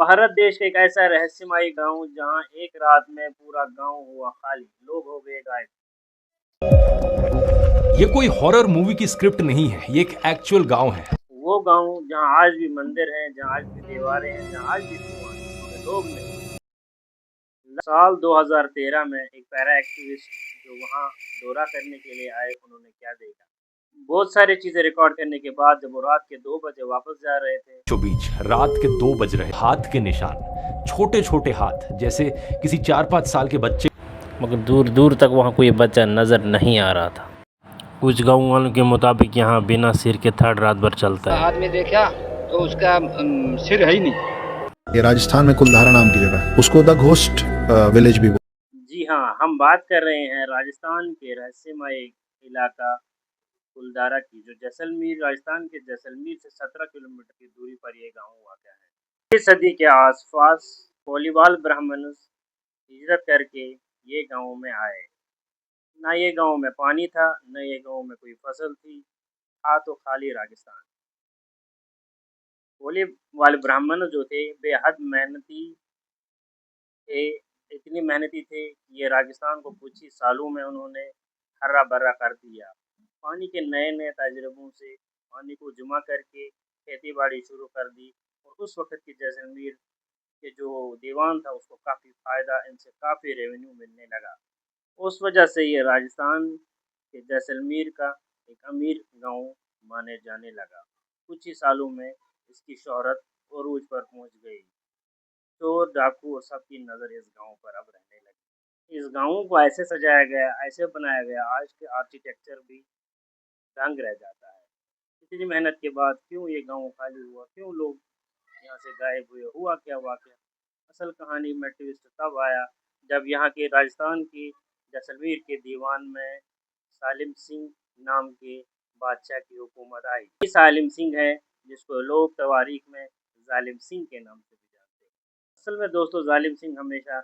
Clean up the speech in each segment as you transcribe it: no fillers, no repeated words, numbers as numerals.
भारत देश का एक ऐसा रहस्यमयी गांव जहां एक रात में पूरा गांव हुआ खाली, लोग हो गए गायब। ये कोई हॉरर मूवी की स्क्रिप्ट नहीं है, ये एक एक्चुअल गांव है। वो गांव जहां आज भी मंदिर हैं, जहां आज भी दीवारें हैं, जहां आज भी कुआं हैं, मगर लोग नहीं। साल 2013 में एक पैरा एक्टिविस्ट जो वहां दौरा करने के लिए आए, उन्होंने क्या देखा। बहुत सारी चीजें रिकॉर्ड करने के बाद जब वो रात के 2 बजे वापस जा रहे थे, बीच रात के 2 बज रहे, हाथ के निशान, छोटे छोटे हाथ, जैसे किसी 4-5 साल के बच्चे। मगर दूर दूर तक वहाँ कोई बच्चा नज़र नहीं आ रहा था। कुछ गाँव वालों के मुताबिक यहाँ बिना सिर के थर्ड रात भर चलता है। हाथ में देखा तो उसका सिर है ही नहीं। ये राजस्थान में कुलधारा नाम की जगह है, उसको द घोस्ट विलेज भी। जी हाँ, हम बात कर रहे हैं राजस्थान के रहस्यमय इलाका कुलधारा की, जो जैसलमेर, राजस्थान के जैसलमेर से 17 किलोमीटर की दूरी पर ये गांव वाक़या है। इस सदी के आसपास कोलीवाल ब्राह्मण हिजरत करके ये गांव में आए। ना ये गांव में पानी था, न ये गांव में कोई फसल थी, था तो खाली रेगिस्तान। कोलीवाल ब्राह्मण जो थे बेहद मेहनती थे, इतनी मेहनती थे कि ये रेगिस्तान को कुछ ही सालों में उन्होंने हरा भरा कर दिया। पानी के नए नए तजुर्बों से पानी को जमा करके खेती बाड़ी शुरू कर दी, और उस वक्त के जैसलमेर के जो दीवान था उसको काफ़ी फ़ायदा, इनसे काफ़ी रेवेन्यू मिलने लगा। उस वजह से ये राजस्थान के जैसलमेर का एक अमीर गांव माने जाने लगा। कुछ ही सालों में इसकी शोहरत अरूज पर पहुंच गई। चोर, डाकू और सबकी नज़र इस गांव पर अब रहने लगी। इस गांव को ऐसे सजाया गया, ऐसे बनाया गया, आज के आर्किटेक्चर भी दंग रह जाता है। इतनी मेहनत के बाद क्यों ये गांव खाली हुआ, क्यों लोग यहाँ से गायब हुए, हुआ क्या वाक़या। असल कहानी में ट्विस्ट तब आया जब यहाँ के राजस्थान की जैसलमेर के दीवान में सालिम सिंह नाम के बादशाह की हुकूमत आई। ये सालिम सिंह है जिसको लोग तवारीख में जालिम सिंह के नाम से भी जानते हैं। असल में दोस्तों, जालिम सिंह हमेशा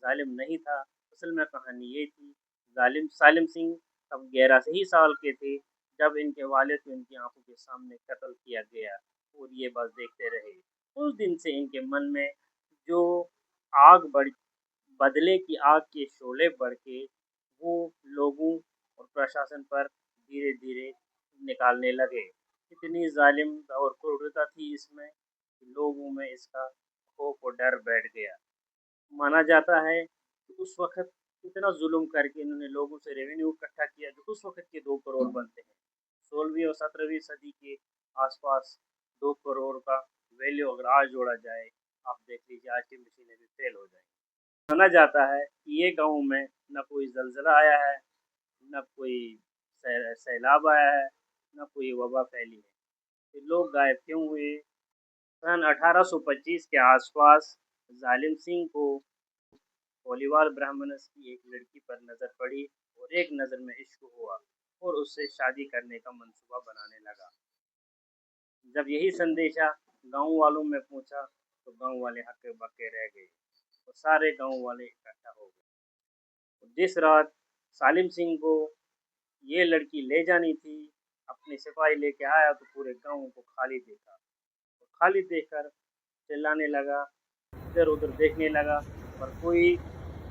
जालिम नहीं था। असल में कहानी ये थी, सालिम सिंह तब 11 से ही साल के थे जब इनके वालिद को इनकी आंखों के सामने कत्ल किया गया, और ये बस देखते रहे। उस दिन से इनके मन में जो आग बढ़ बदले की आग के शोले बढ़ के वो लोगों और प्रशासन पर धीरे धीरे निकालने लगे। इतनी जालिम और क्रूरता थी इसमें कि लोगों में इसका खौफ और डर बैठ गया। माना जाता है कि उस वक्त इतना जुल्म करके इन्होंने लोगों से रेवेन्यू इकट्ठा किया जो उस वक्त के 2 करोड़ बनते हैं। 16वीं और 17वीं सदी के आसपास 2 करोड़ का वैल्यू अगर आज जोड़ा जाए, आप देख लीजिए आज की मशीनें भी फेल हो जाएंगी। माना जाता है कि ये गांव में न कोई जलजला आया है, न कोई सैलाब आया है, न कोई वबा फैली है। तो लोग गायब क्यों हुए। सन 1825 के आसपास जालिम सिंह को कोलीवाल ब्राह्मणस की एक लड़की पर नज़र पड़ी, और एक नज़र में इश्क हुआ और उससे शादी करने का मंसूबा बनाने लगा। जब यही संदेशा गांव वालों में पहुंचा तो गांव वाले हक्के बक्के रह गए और सारे गांव वाले इकट्ठा हो गए। जिस रात सालिम सिंह को ये लड़की ले जानी थी, अपने सिपाही लेके आया तो पूरे गांव को खाली देखा, और खाली देखकर चिल्लाने लगा, इधर उधर देखने लगा, पर कोई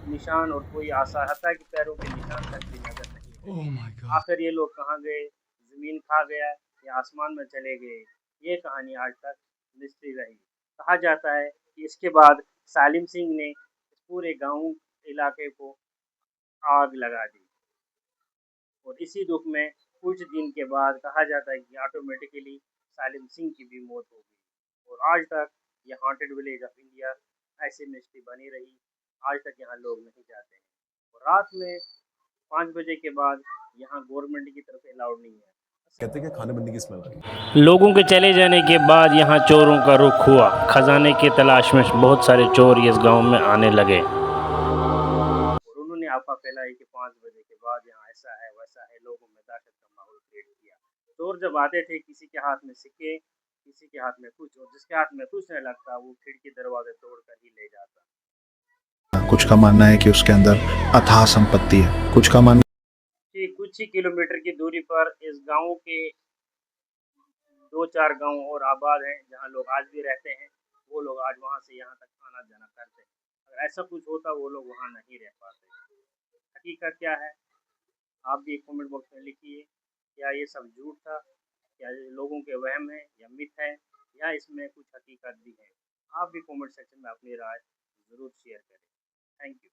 निशान और कोई आसार, हत्ता कि पैरों के निशान तक भी नजर नहीं आए। आखिर ये लोग कहाँ गए, जमीन खा गया या आसमान में चले गए, ये कहानी आज तक मिस्ट्री रही। कहा जाता है कि इसके बाद सालिम सिंह ने इस पूरे गांव इलाके को आग लगा दी, और इसी दुख में कुछ दिन के बाद कहा जाता है कि ऑटोमेटिकली सालिम सिंह की भी मौत हो गई, और आज तक ये हॉन्टेड विलेज ऑफ इंडिया ऐसी मिस्ट्री बनी रही। आज तक यहाँ लोग नहीं जाते हैं, और रात में 5 बजे के बाद यहाँ गवर्नमेंट की तरफ अलाउड नहीं है। कहते हैं कि खाने बनने की स्मेल आ रही। लोगों के चले जाने के बाद यहाँ चोरों का रुख हुआ। खजाने की तलाश में बहुत सारे चोर इस गांव में आने लगे। और उन्होंने अफवाह फैलाई कि 5 बजे के बाद यहाँ ऐसा है वैसा है, लोगों में दहशत का माहौल क्रिएट किया। चोर जब आते थे, किसी के हाथ में सिक्के, किसी के हाथ में कुछ, और जिसके हाथ में कुछ नहीं लगता वो खिड़की दरवाजे तोड़ कर ही ले जाता। कुछ का मानना है कि उसके अंदर अथाह संपत्ति है, कुछ का मानना कि कुछ ही किलोमीटर की दूरी पर इस गांव के 2-4 गांव और आबाद हैं जहां लोग आज भी रहते हैं, वो लोग आज वहाँ से यहाँ तक आना जाना करते। अगर ऐसा कुछ होता वो लोग वहाँ नहीं रह पाते। हकीकत क्या है, आप भी कमेंट बॉक्स में लिखिए। क्या ये सब झूठ था, क्या ये लोगों के वहम है या मिथ है, या इसमें कुछ हकीकत भी है? आप भी कमेंट सेक्शन में अपनी राय ज़रूर शेयर करें। Thank you.